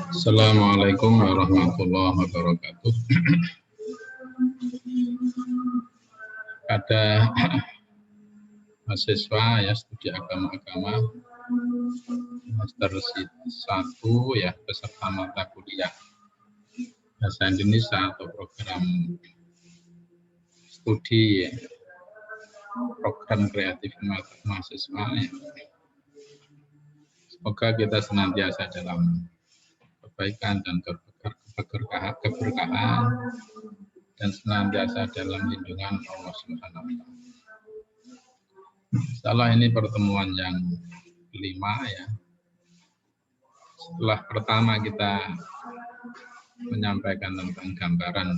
Assalamualaikum warahmatullahi wabarakatuh. Ada mahasiswa ya studi agama semester 1 ya peserta mata kuliah bahasa Indonesia atau program studi ya, program kreatif mahasiswa ya. Semoga kita senantiasa dalam kebaikan dan keberkahan dan senantiasa dalam lindungan Allah Subhanahu wa taala. Insyaallah ini pertemuan yang kelima ya. Setelah pertama kita menyampaikan tentang gambaran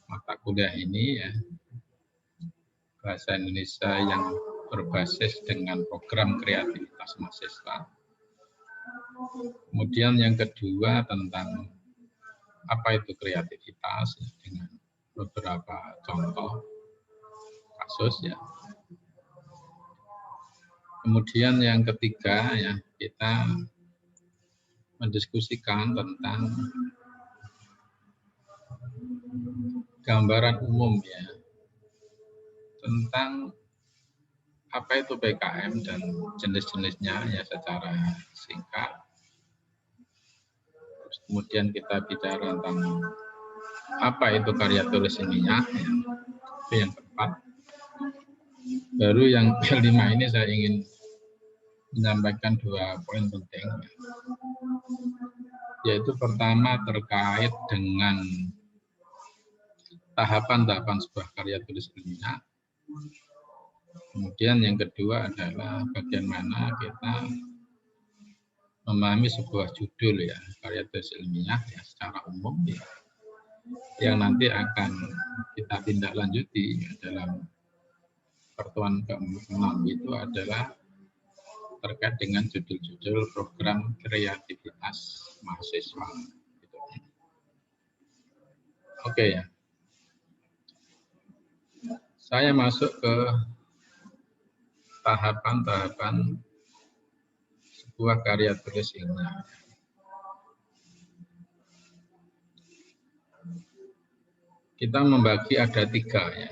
mata kuliah ini ya, bahasa Indonesia yang berbasis dengan program kreativitas mahasiswa. Kemudian yang kedua tentang apa itu kreativitas ya, dengan beberapa contoh kasus ya. Kemudian yang ketiga ya, kita mendiskusikan tentang gambaran umum ya, tentang apa itu PKM dan jenis-jenisnya ya secara singkat. Terus kemudian kita bicara tentang apa itu karya tulis ilmiah ya. Itu yang keempat. Baru yang kelima ini saya ingin menyampaikan dua poin penting, yaitu pertama terkait dengan tahapan-tahapan sebuah karya tulis ilmiah. Kemudian yang kedua adalah bagaimana kita memahami sebuah judul ya karya tulis ilmiah ya secara umum ya, yang nanti akan kita tindak lanjuti ya, dalam pertemuan ke-6 itu adalah terkait dengan judul-judul program kreativitas mahasiswa. Gitu. Oke ya. Saya masuk ke tahapan-tahapan sebuah karya tulis ilmiah. Kita membagi ada 3 ya.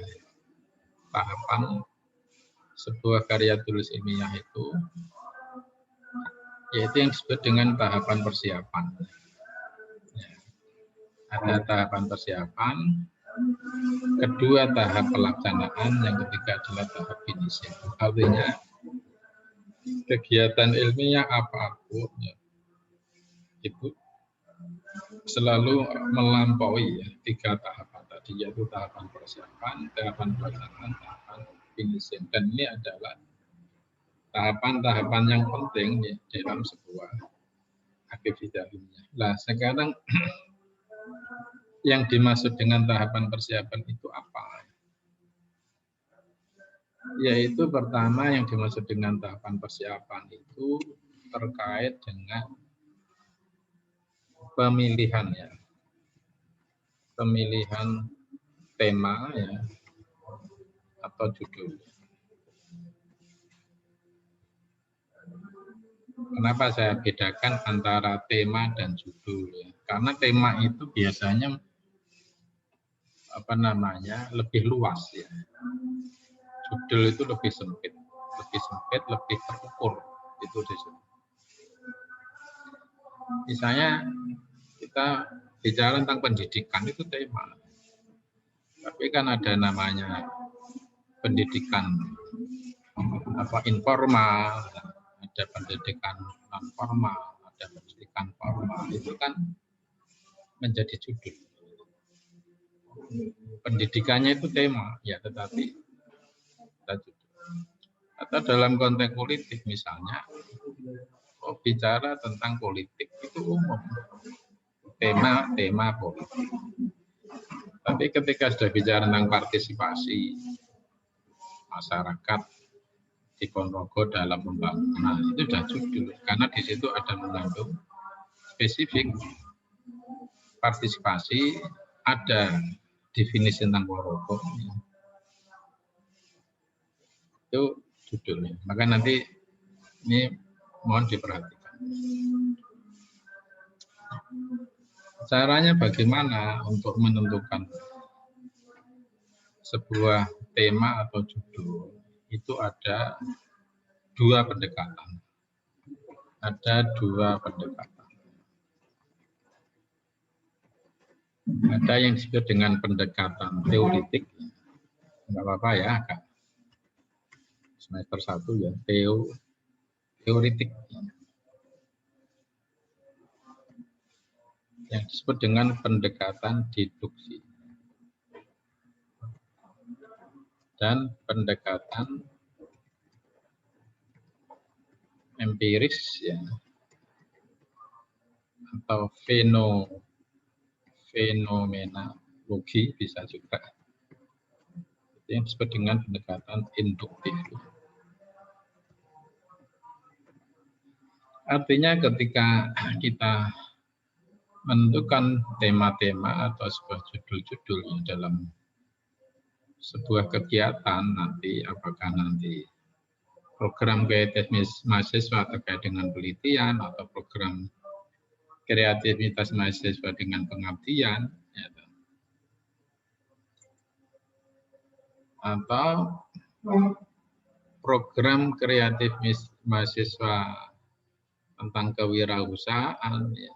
Tahapan sebuah karya tulis ilmiah itu, yaitu yang disebut dengan tahapan persiapan. Ya. Ada tahapan persiapan, kedua tahap pelaksanaan, yang ketiga adalah tahap finishing. Artinya kegiatan ilmiah apapun ya, itu selalu melampaui ya, 3 tahapan tadi, yaitu tahapan persiapan, tahapan pelaksanaan, tahapan finishing. Dan ini adalah tahapan-tahapan yang penting ya, dalam sebuah aktivitas ilmiah. Nah, sekarang yang dimaksud dengan tahapan persiapan itu apa? Yaitu pertama yang dimaksud dengan tahapan persiapan itu terkait dengan pemilihan ya. Pemilihan tema ya atau judul. Kenapa saya bedakan antara tema dan judul ya? Karena tema itu biasanya lebih luas ya. Judul itu lebih sempit, lebih terukur itu disebut. Misalnya kita bicara tentang pendidikan itu tema, tapi kan ada namanya pendidikan informal, ada pendidikan non formal, ada pendidikan formal, itu kan menjadi judul. Pendidikannya itu tema ya, tetapi atau dalam konteks politik misalnya, bicara tentang politik itu umum, tema politik. Tapi ketika sudah bicara tentang partisipasi masyarakat di Ponorogo dalam pembangunan, itu sudah judul, karena di situ ada mengandung spesifik partisipasi, ada definisi tentang Ponorogo, itu judulnya. Maka nanti Ini mohon diperhatikan. Caranya bagaimana untuk menentukan sebuah tema atau judul? Itu ada dua pendekatan. Ada dua pendekatan. Ada yang disebut dengan pendekatan teoritik. Enggak apa-apa ya, Kak. Semester 1 ya, teoritik. Yang disebut dengan pendekatan deduksi. Dan pendekatan empiris ya, atau fenomenologi bisa juga. Itu yang disebut dengan pendekatan induktif. Artinya ketika kita menentukan tema-tema atau sebuah judul-judul dalam sebuah kegiatan, nanti apakah nanti program kreativitas mahasiswa terkait dengan penelitian atau program kreativitas mahasiswa dengan pengabdian, ya, atau program kreatif mahasiswa tentang kewirausahaan ya,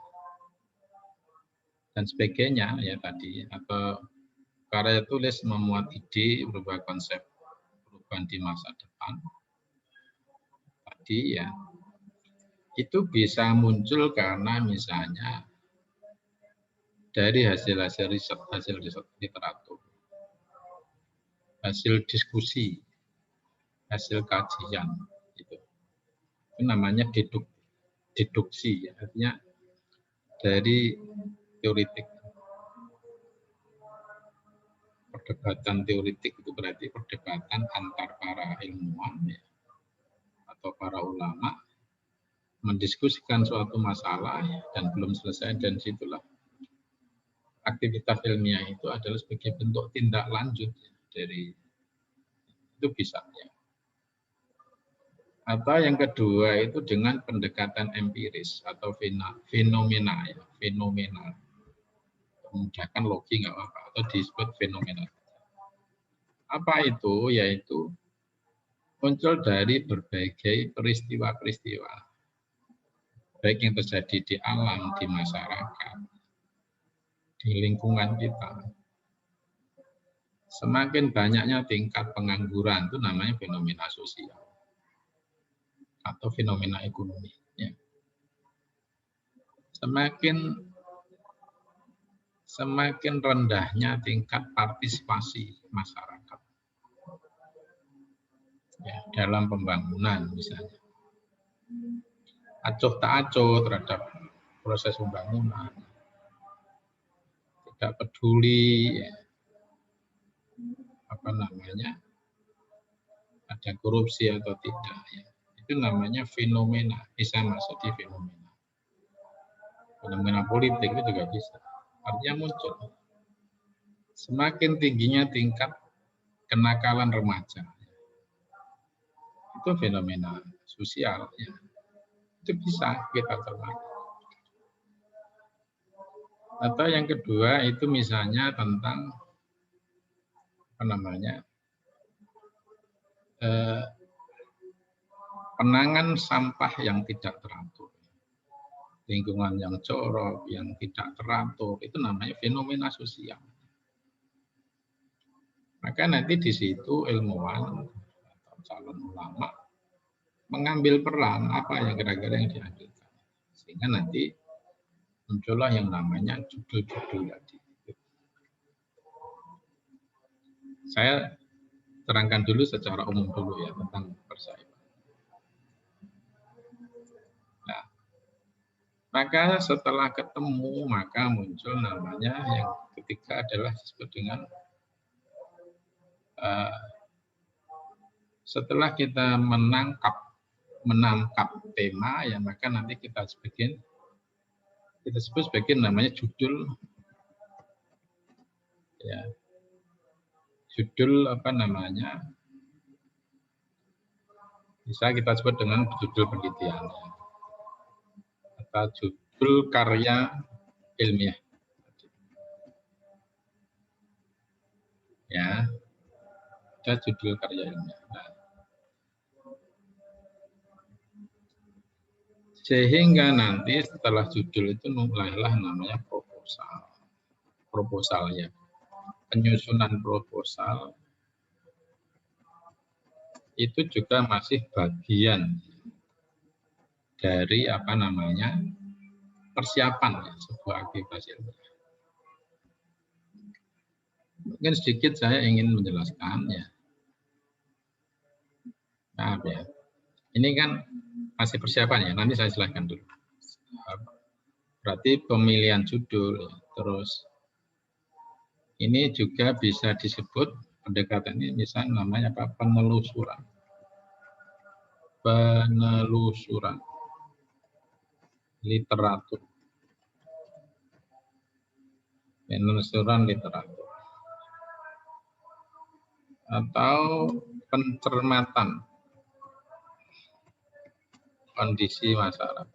dan sebagainya ya tadi, atau karya tulis memuat ide berupa konsep perubahan di masa depan tadi ya, itu bisa muncul karena misalnya dari hasil-hasil riset, hasil literatur, hasil diskusi, hasil kajian, itu namanya deduksi, ya. Artinya dari teoritik. Perdebatan teoritik itu berarti perdebatan antar para ilmuwan ya, atau para ulama mendiskusikan suatu masalah ya, dan belum selesai, dan situlah aktivitas ilmiah itu adalah sebagai bentuk tindak lanjut ya, dari itu bisa ya. Atau yang kedua itu dengan pendekatan empiris atau fenomena ya, fenomena. Memudahkan logi nggak apa-apa, atau disebut fenomena. Apa itu? Yaitu muncul dari berbagai peristiwa-peristiwa, baik yang terjadi di alam, di masyarakat, di lingkungan kita. Semakin banyaknya tingkat pengangguran, itu namanya fenomena sosial atau fenomena ekonomi. Ya. Semakin rendahnya tingkat partisipasi masyarakat ya, dalam pembangunan misalnya. Acuh tak acuh terhadap proses pembangunan, tidak peduli ya, apa namanya, ada korupsi atau tidak ya. Itu namanya fenomena, bisa masuk di fenomena. Fenomena politik itu juga bisa. Artinya muncul. Semakin tingginya tingkat kenakalan remaja, itu fenomena sosial ya. Itu bisa kita cermati. Atau yang kedua itu misalnya tentang apa namanya, penanganan sampah yang tidak teratur, lingkungan yang jorok, yang tidak teratur, itu namanya fenomena sosial. Maka nanti di situ ilmuwan atau calon ulama mengambil peran apa yang kira-kira yang diambilkan, sehingga nanti muncullah yang namanya judul-judul tadi. Saya terangkan dulu secara umum dulu ya tentang persaingan. Nah, maka setelah ketemu maka muncul namanya yang ketiga adalah disebut dengan setelah kita menangkap tema ya, maka nanti kita sebut sebagai namanya judul ya, judul apa namanya, Bisa kita sebut dengan judul penelitian atau judul karya ilmiah. Ya, ada judul karya ilmiah. Nah, sehingga nanti setelah judul itu mulailah namanya proposal. Proposal ya, penyusunan proposal itu juga masih bagian dari apa namanya persiapan ya, sebuah aktivitas ilmiah. Mungkin sedikit saya ingin menjelaskan ya. Maaf ya. Ini kan masih persiapan ya. Nanti saya jelaskan dulu. Berarti pemilihan judul, ya. Terus ini juga bisa disebut pendekatan ini misalnya namanya apa? Penelusuran. Penelusuran literatur. Penelusuran literatur. Atau pencermatan kondisi masyarakat.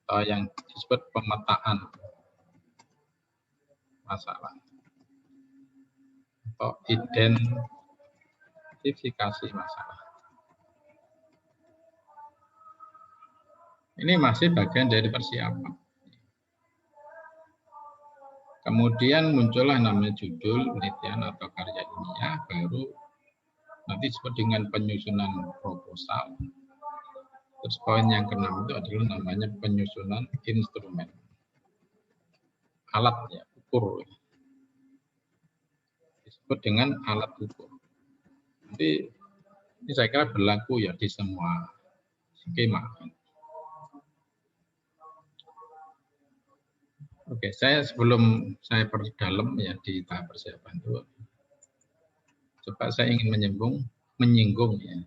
Atau yang disebut pemetaan masalah. Atau identifikasi masalah. Ini masih bagian dari persiapan. Kemudian muncullah namanya judul penelitian atau karya ilmiah, baru nanti disebut dengan penyusunan proposal. Terus poin yang keenam itu adalah namanya penyusunan instrumen. Alat ya, ukur. Disebut dengan alat ukur. Nanti ini saya kira berlaku ya di semua skema. Oke, sebelum saya perdalam ya di tahap persiapan itu, coba saya ingin menyinggung ya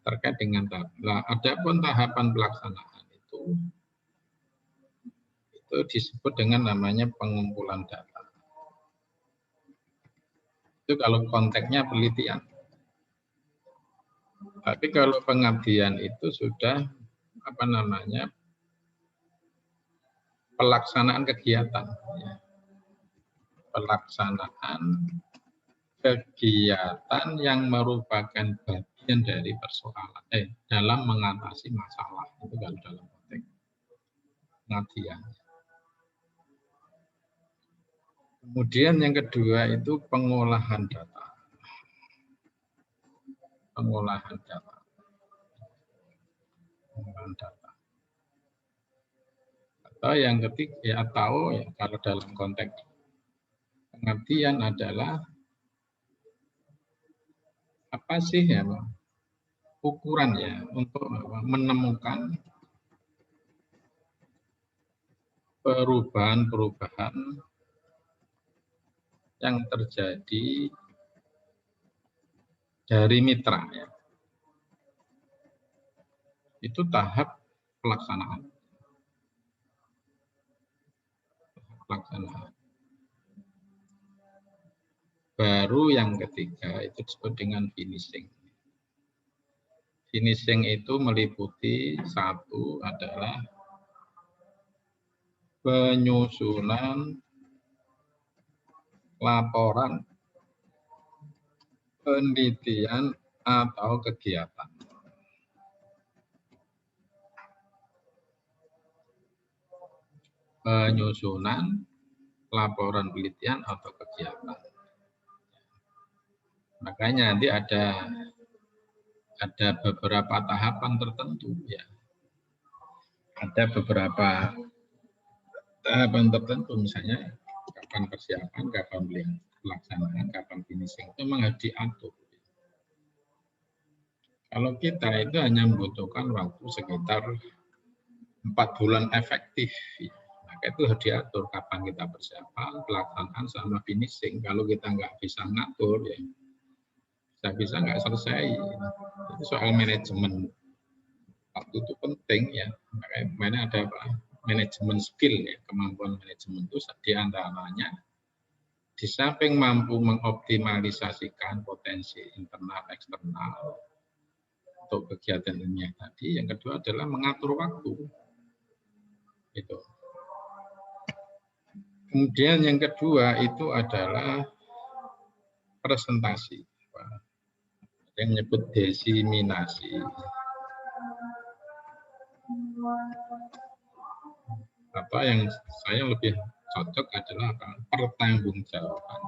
terkait dengan tahap. Nah, adapun tahapan pelaksanaan itu disebut dengan namanya pengumpulan data. Itu kalau konteksnya penelitian. Tapi kalau pengabdian itu sudah apa namanya pelaksanaan kegiatan. Ya. Pelaksanaan kegiatan yang merupakan bagian dari persoalan dalam mengatasi masalah itu kalau dalam konteks pengabdian. Kemudian yang kedua itu pengolahan data. Pengolahan data. Pengolahan data. Atau yang ketiga ya, atau ya, kalau dalam konteks pengabdian adalah apa sih ya ukuran ya untuk menemukan perubahan-perubahan yang terjadi dari mitra ya. Itu tahap pelaksanaan. Baru yang ketiga itu disebut dengan finishing. Finishing itu meliputi satu adalah penyusunan laporan penelitian atau kegiatan. Penyusunan laporan penelitian atau kegiatan. Makanya nanti ada beberapa tahapan tertentu ya. Ada beberapa tahapan tertentu misalnya kapan persiapan, kapan pelaksanaan, kapan finishing itu memang harus diatur. Kalau kita itu hanya membutuhkan waktu sekitar 4 bulan efektif. Ya. Maka itu harus diatur kapan kita persiapan, pelaksanaan sama finishing. Kalau kita nggak bisa ngatur ya bisa nggak selesai. Itu soal manajemen waktu itu penting ya. Makanya ada apa? Manajemen skill ya, kemampuan manajemen itu diantaranya di samping mampu mengoptimalisasikan potensi internal eksternal untuk kegiatan ilmiah tadi, yang kedua adalah mengatur waktu. Itu. Kemudian yang kedua itu adalah presentasi, yang menyebut desiminasi. Apa yang saya lebih cocok adalah apa? Pertanggungjawaban.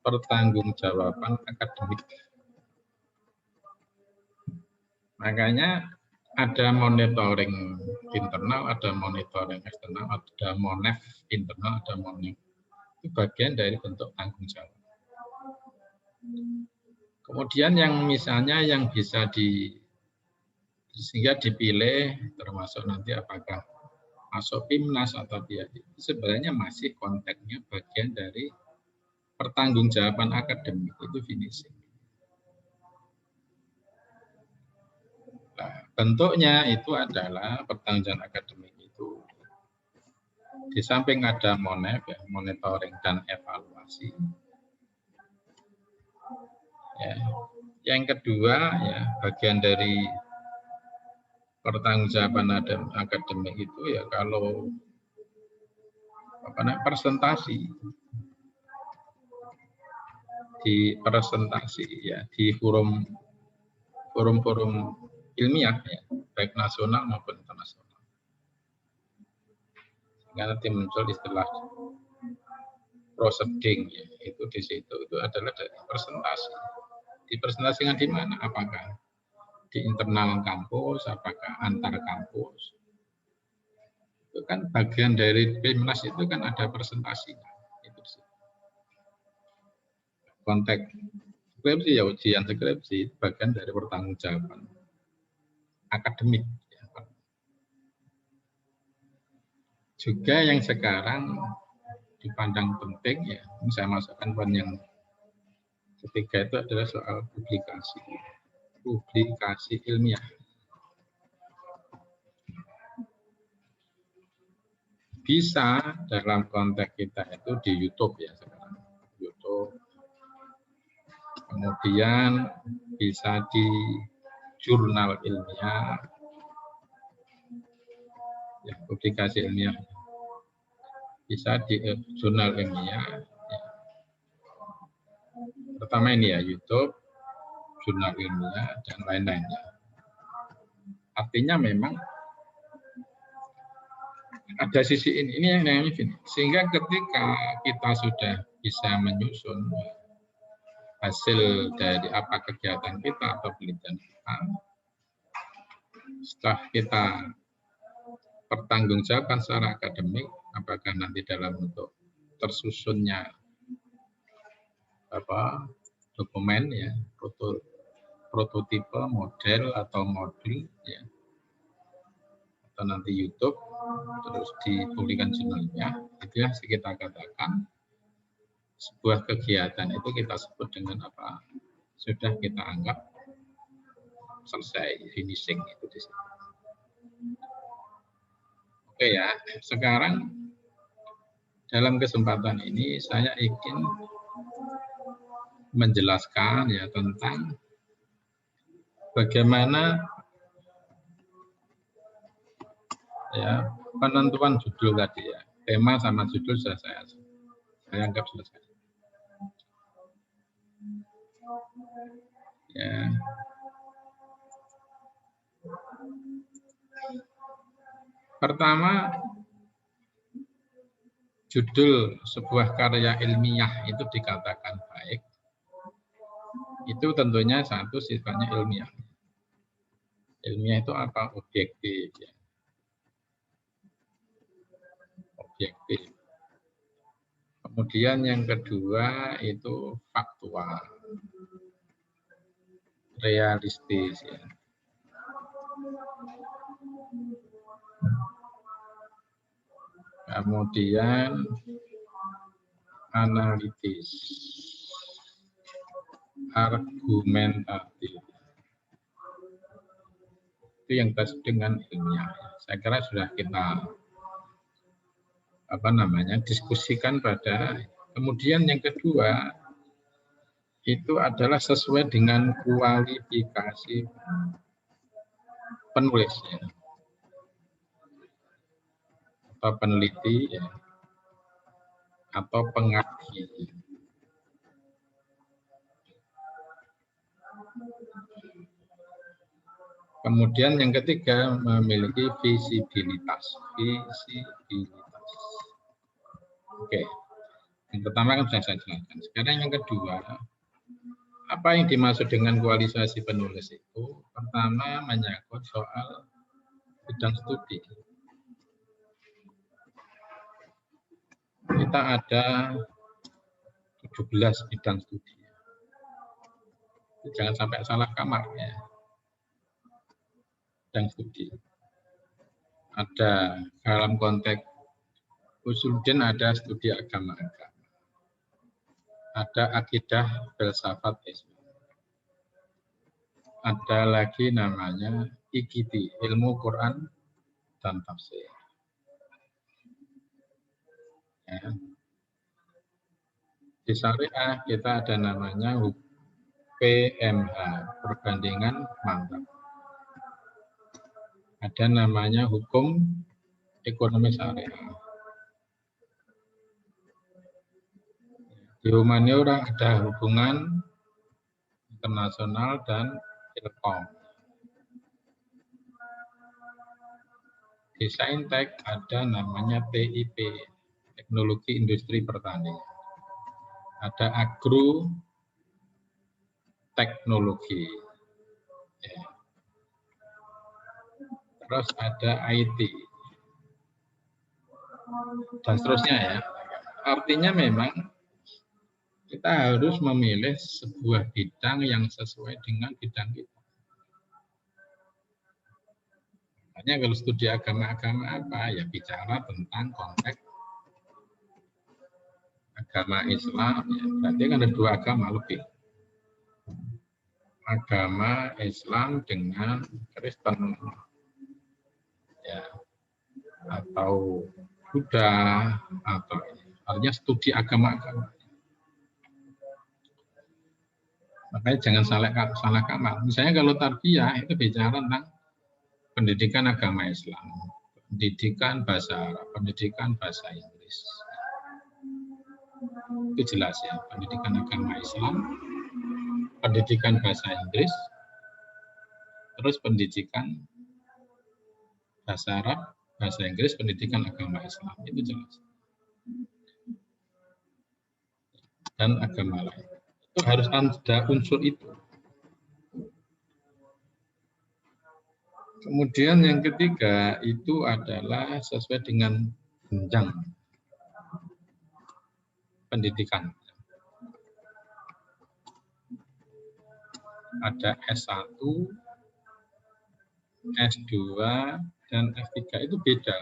Pertanggungjawaban akademik. Makanya ada monitoring internal, ada monitoring eksternal, ada monef internal, ada monef. Itu bagian dari bentuk tanggung jawab. Kemudian yang misalnya yang bisa sehingga dipilih, termasuk nanti apakah masuk PIMNAS atau tidak, itu sebenarnya masih konteksnya bagian dari pertanggungjawaban akademik, itu finishing. Nah, bentuknya itu adalah pertanggungjawaban akademik itu di samping ada monef, ya, monitoring dan evaluasi. Ya. Yang kedua, ya, bagian dari pertanggungjawaban akademik itu ya kalau presentasi ya di forum-forum ilmiah ya, baik nasional maupun internasional. Sehingga nanti muncul istilah proceeding ya, itu di situ itu adalah dari presentasi. Dipresentasikan di mana? Apakah di internal kampus, apakah antar kampus? Itu kan bagian dari PIMNAS itu kan ada presentasinya. Itu sih. Konteks skripsi ya ujian skripsi bagian dari pertanggungjawaban akademik. Juga yang sekarang dipandang penting ya, saya masukkan poin yang ketiga itu adalah soal publikasi ilmiah. Bisa dalam konteks kita itu di YouTube ya sekarang, YouTube. Kemudian bisa di jurnal ilmiah, ya, publikasi ilmiah. Bisa di jurnal ilmiah. Ya. Pertama ini ya YouTube, jurnal ilmiah dan lain-lainnya. Artinya memang ada sisi ini yang namanya gini. Sehingga ketika kita sudah bisa menyusun hasil dari apa kegiatan kita atau penelitian kita, setelah kita pertanggungjawabkan secara akademik, apakah nanti dalam bentuk tersusunnya dokumen ya, prototipe, model atau modul ya, atau nanti YouTube terus dipublikasikan jurnalnya, itu ya kita katakan sebuah kegiatan itu kita sebut dengan apa? Sudah kita anggap selesai, finishing itu di situ. Oke ya, sekarang dalam kesempatan ini saya ingin menjelaskan ya tentang bagaimana ya penentuan judul tadi ya. Tema sama judul sudah saya anggap selesai. Ya. Pertama, judul sebuah karya ilmiah itu dikatakan baik, itu tentunya satu sifatnya ilmiah. Ilmiah itu apa? Objektif. Ya. Objektif. Kemudian yang kedua itu faktual, realistis. Ya. Kemudian analitis, argumentatif. Itu yang disebut dengan ilmiah. Saya kira sudah kita diskusikan pada Kemudian yang kedua itu adalah sesuai dengan kualifikasi penulisnya atau peneliti ya, atau pengabdi. Kemudian yang ketiga memiliki visibilitas. Oke, yang pertama kan sudah saya jelaskan. Sekarang yang kedua, apa yang dimaksud dengan kualifikasi penulis itu? Pertama menyangkut soal bidang studi. Kita ada 17 bidang studi. Jangan sampai salah kamar ya. Bidang studi. Ada dalam konteks Usuluddin ada studi agama-agama. Ada akidah filsafat Islam. Ada lagi namanya IQT, ilmu Quran dan tafsir. Ya. Di syariah kita ada namanya PMH, perbandingan mantap. Ada namanya hukum ekonomi syariah. Di humaniora ada hubungan internasional dan ilkom. Di Saintek ada namanya TIP, teknologi industri pertanian. Ada agro teknologi. Ya. Terus ada IT. Dan seterusnya ya. Artinya memang kita harus memilih sebuah bidang yang sesuai dengan bidang kita. Makanya kalau studi agama-agama apa? Ya bicara tentang konteks agama Islam. Ya. Berarti kan ada dua agama lebih. Agama Islam dengan Kristen. Ya. Atau Buddha. Atau artinya studi agama-agama. Makanya jangan salah kamar. Misalnya kalau tarbiyah itu bicara tentang pendidikan agama Islam, pendidikan bahasa Arab, pendidikan bahasa Inggris. Itu jelas ya, pendidikan agama Islam, pendidikan bahasa Inggris, terus pendidikan bahasa Arab, bahasa Inggris, pendidikan agama Islam. Itu jelas. Dan agama lain. Itu harus ada unsur itu. Kemudian yang ketiga itu adalah sesuai dengan jenjang pendidikan. Ada S1, S2, dan S3 itu beda.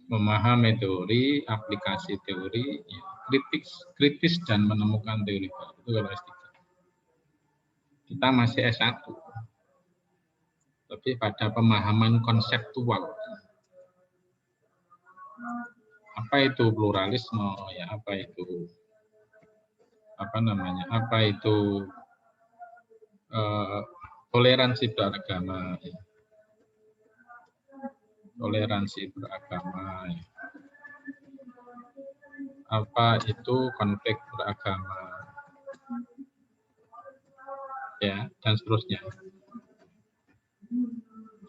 Memahami teori, aplikasi teori, kritis dan menemukan teori baru. Itu kalau S3. Kita masih S1. Tapi pada pemahaman konseptual. Apa itu pluralisme? Ya, apa itu toleransi beragama? Ya. Toleransi beragama. Ya. Apa itu konflik beragama? Ya, dan seterusnya.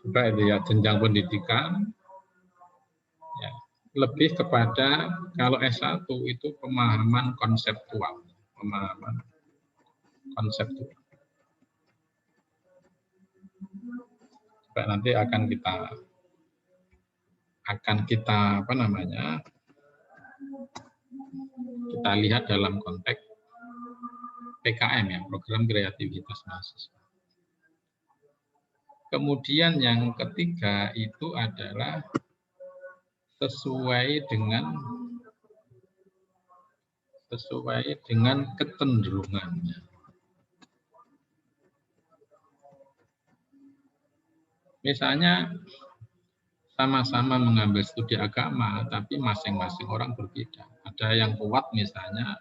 Juga itu ya jenjang pendidikan. Ya, lebih kepada kalau S1 itu pemahaman konseptual, Juga nanti akan kita kita lihat dalam konteks PKM ya, program kreativitas mahasiswa. Kemudian yang ketiga itu adalah sesuai dengan kecenderungannya. Misalnya sama-sama mengambil studi agama, tapi masing-masing orang berbeda. Ada yang kuat misalnya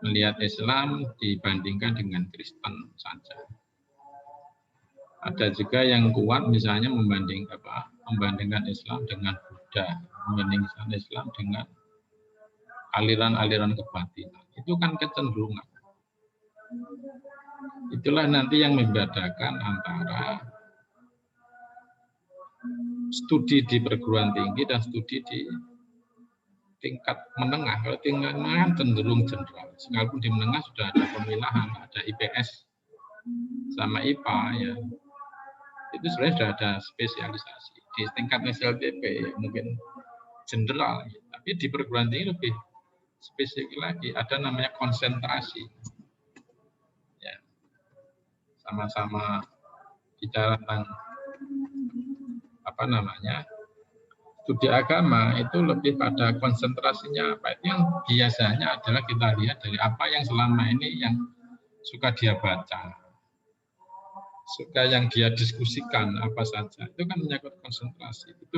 melihat Islam dibandingkan dengan Kristen saja. Ada juga yang kuat misalnya membandingkan Islam dengan Buddha, membandingkan Islam dengan aliran-aliran kebatinan. Itu kan kecenderungan. Itulah nanti yang membedakan antara studi di perguruan tinggi dan studi di tingkat menengah. Kalau tingkat menengah cenderung general. Sekalipun di menengah sudah ada pemilahan, ada IPS sama IPA ya. Itu sebenarnya sudah ada spesialisasi. Di tingkat SLTP ya, mungkin general, ya. Tapi di perguruan tinggi lebih spesifik lagi. Ada namanya konsentrasi. Ya. Sama-sama bicara tentang studi agama itu lebih pada konsentrasinya apa. Itu yang biasanya adalah kita lihat dari apa yang selama ini yang suka dia baca, suka yang dia diskusikan apa saja, itu kan menyangkut konsentrasi. Itu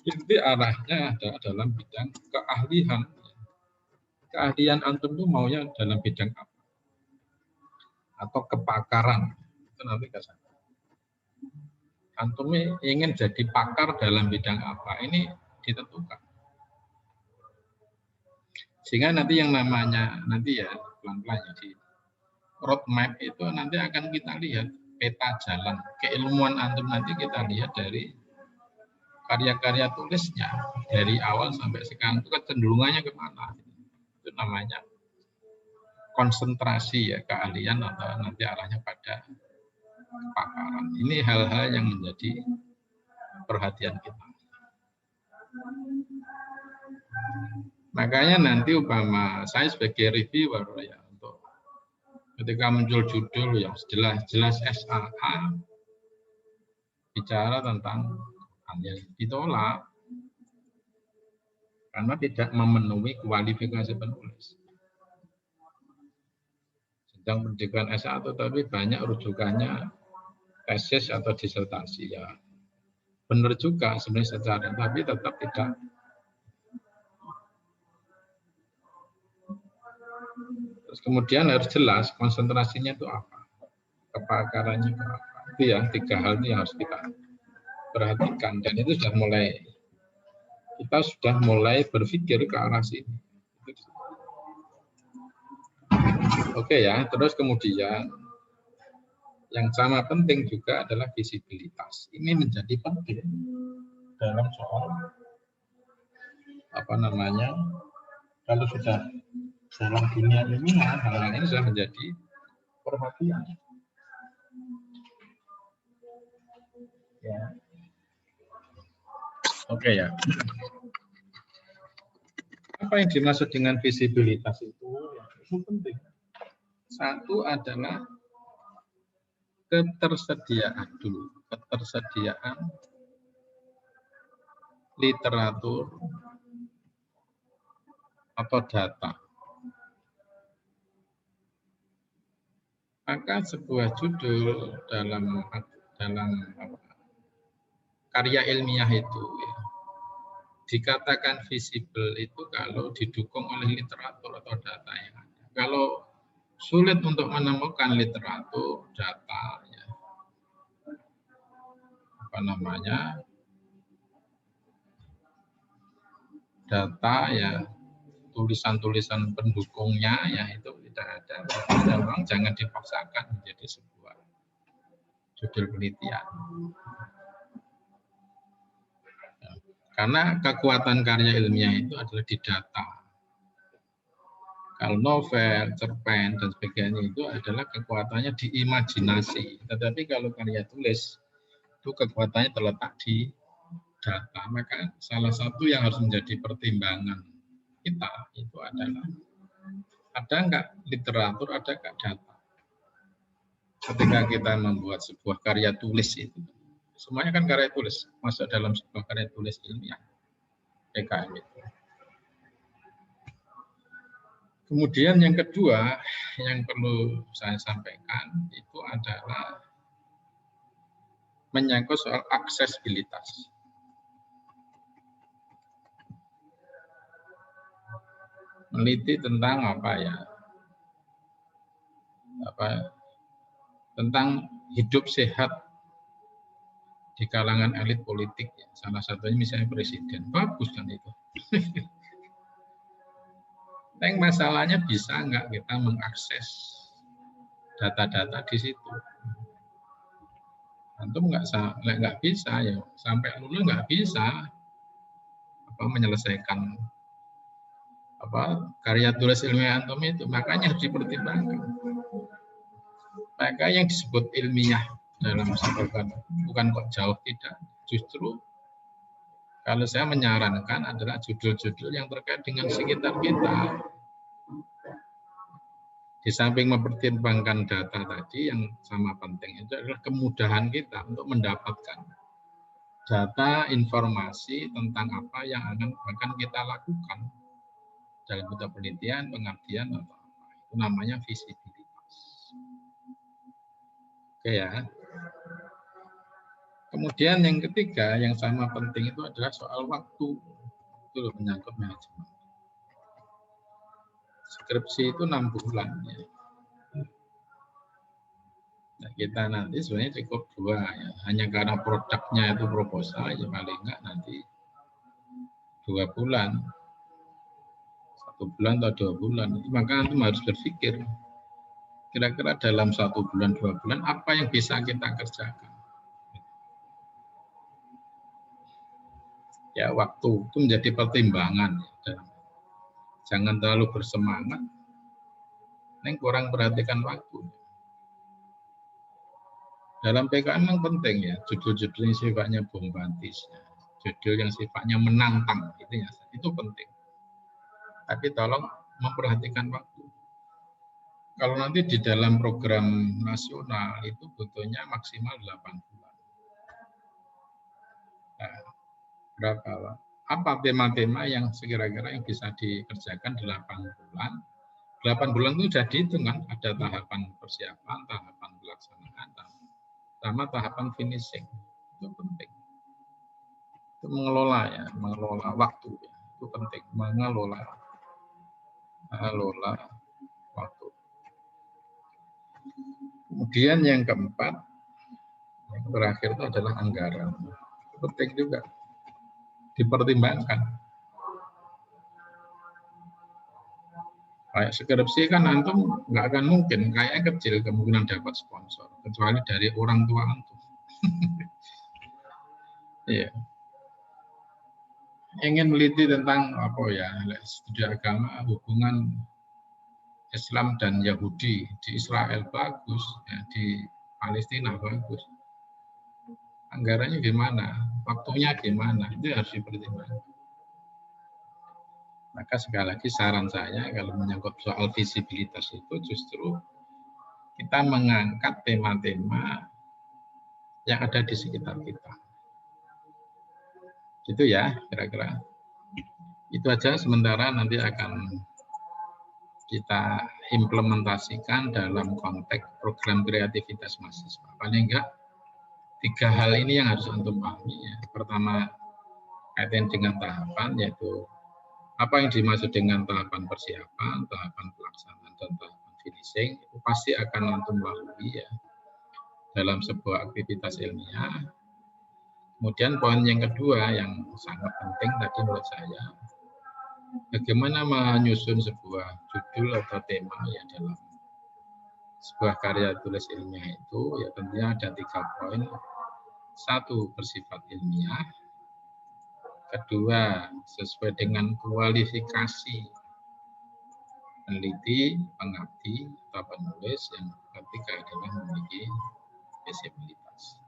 inti arahnya adalah dalam bidang keahlian. Keahlian antum itu maunya dalam bidang apa? Atau kepakaran. Itu nanti ke sana. Antum ingin jadi pakar dalam bidang apa? Ini ditentukan. Sehingga nanti yang namanya nanti ya pelan-pelan jadi roadmap itu nanti akan kita lihat peta jalan keilmuan antum nanti kita lihat dari karya-karya tulisnya dari awal sampai sekarang itu kecenderungannya kemana? Itu namanya konsentrasi ya keahlian atau nanti arahnya pada kepakaran. Ini hal-hal yang menjadi perhatian kita. Makanya nanti umpama saya sebagai reviewer ya untuk ketika muncul judul yang jelas SAA bicara tentang yang ditolak karena tidak memenuhi kualifikasi penulis. Sedang pendidikan S1 tapi banyak rujukannya tesis atau disertasi ya. Benar juga sebenarnya secara tapi tetap tidak. Terus kemudian harus jelas konsentrasinya itu apa, kepakarannya itu apa. Itu yang tiga hal ini harus kita perhatikan dan itu sudah mulai berpikir ke arah sini. Oke ya, terus kemudian yang sama penting juga adalah visibilitas. Ini menjadi penting dalam soal kalau sudah dalam dunia ilmiah hal-hal ini sudah menjadi perhatian. Ya. Oke ya. Apa yang dimaksud dengan visibilitas itu? Ya, itu penting. Satu adalah ketersediaan literatur atau data. Maka sebuah judul dalam karya ilmiah itu ya, dikatakan visible itu kalau didukung oleh literatur atau data yang ada. Kalau sulit untuk menemukan literatur, data, ya, data ya, tulisan-tulisan pendukungnya ya itu tidak ada. Memang jangan dipaksakan menjadi sebuah judul penelitian. Karena kekuatan karya ilmiah itu adalah di data. Kalau novel, cerpen, dan sebagainya itu adalah kekuatannya di imajinasi. Tetapi kalau karya tulis, itu kekuatannya terletak di data. Maka salah satu yang harus menjadi pertimbangan kita itu adalah ada nggak literatur, ada nggak data. Ketika kita membuat sebuah karya tulis itu, semuanya kan karya tulis, masuk dalam sebuah karya tulis ilmiah, PKM itu. Kemudian yang kedua yang perlu saya sampaikan itu adalah menyangkut soal aksesibilitas. meneliti tentang tentang hidup sehat di kalangan elit politik. Salah satunya misalnya presiden. Bagus kan itu. Tapi masalahnya bisa nggak kita mengakses data-data di situ? Antum nggak bisa ya, sampai lulus nggak bisa menyelesaikan karya tulis ilmiah antum itu. Makanya harus dipertimbangkan. Maka yang disebut ilmiah dalam misalkan bukan kok jauh tidak, justru kalau saya menyarankan adalah judul-judul yang terkait dengan sekitar kita. Di samping mempertimbangkan data tadi, yang sama penting itu adalah kemudahan kita untuk mendapatkan data, informasi tentang apa yang akan kita lakukan dalam bentuk penelitian, pengabdian, atau apa. Itu namanya visibilitas. Oke ya. Kemudian yang ketiga, yang sama penting itu adalah soal waktu. Itu menyangkut manajemen. Skripsi itu 6 bulan. Ya. Nah, kita nanti sebenarnya cukup 2. Ya. Hanya karena produknya itu proposal, ya paling enggak nanti 2 bulan. 1 bulan atau 2 bulan. Maka antum harus berpikir, kira-kira dalam 1 bulan, 2 bulan, apa yang bisa kita kerjakan. Ya, waktu itu menjadi pertimbangan. Ya. Jangan terlalu bersemangat, yang kurang perhatikan waktu. Dalam PKN memang penting ya, judul-judul yang sifatnya bombastis, judul yang sifatnya menantang, itu penting. Tapi tolong memperhatikan waktu. Kalau nanti di dalam program nasional itu butuhnya maksimal 8 bulan. Nah, berapa Pak? Apa tema-tema yang sekira-kira yang bisa dikerjakan 8 bulan? 8 bulan itu sudah dihitung kan, ada tahapan persiapan, tahapan pelaksanaan, sama tahapan finishing. Itu penting. Itu mengelola waktu ya. Itu penting, mengelola waktu. Kemudian yang keempat, yang terakhir itu adalah anggaran. Itu penting juga dipertimbangkan. Kayak skripsi kan antum nggak akan mungkin, kayaknya kecil kemungkinan dapat sponsor, kecuali dari orang tua antum. Iya. Ingin meliti tentang studi agama, hubungan Islam dan Yahudi di Israel bagus, ya, di Palestina bagus. Anggarannya gimana, waktunya gimana, itu harus dipertimbangkan. Maka sekali lagi saran saya kalau menyangkut soal visibilitas itu justru kita mengangkat tema-tema yang ada di sekitar kita. Gitu ya, kira-kira. Itu aja sementara nanti akan kita implementasikan dalam konteks program kreativitas mahasiswa. Paling enggak 3 hal ini yang harus antum pahami ya. Pertama, kaitan dengan tahapan, yaitu apa yang dimaksud dengan tahapan persiapan, tahapan pelaksanaan, dan tahapan finishing, itu pasti akan antum lalui ya dalam sebuah aktivitas ilmiah. Kemudian poin yang kedua yang sangat penting tadi menurut saya, bagaimana menyusun sebuah judul atau tema ya dalam sebuah karya tulis ilmiah itu, ya tentunya ada 3 poin. 1, bersifat ilmiah. Kedua, sesuai dengan kualifikasi peneliti, pengabdi, atau penulis. Yang ketiga adalah memiliki visibilitas.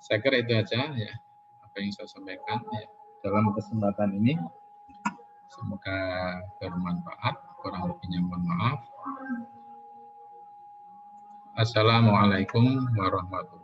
Saya kira itu aja ya apa yang saya sampaikan ya dalam kesempatan ini. Semoga bermanfaat. Kurang lebihnya mohon maaf. Assalamualaikum warahmatullahi wabarakatuh.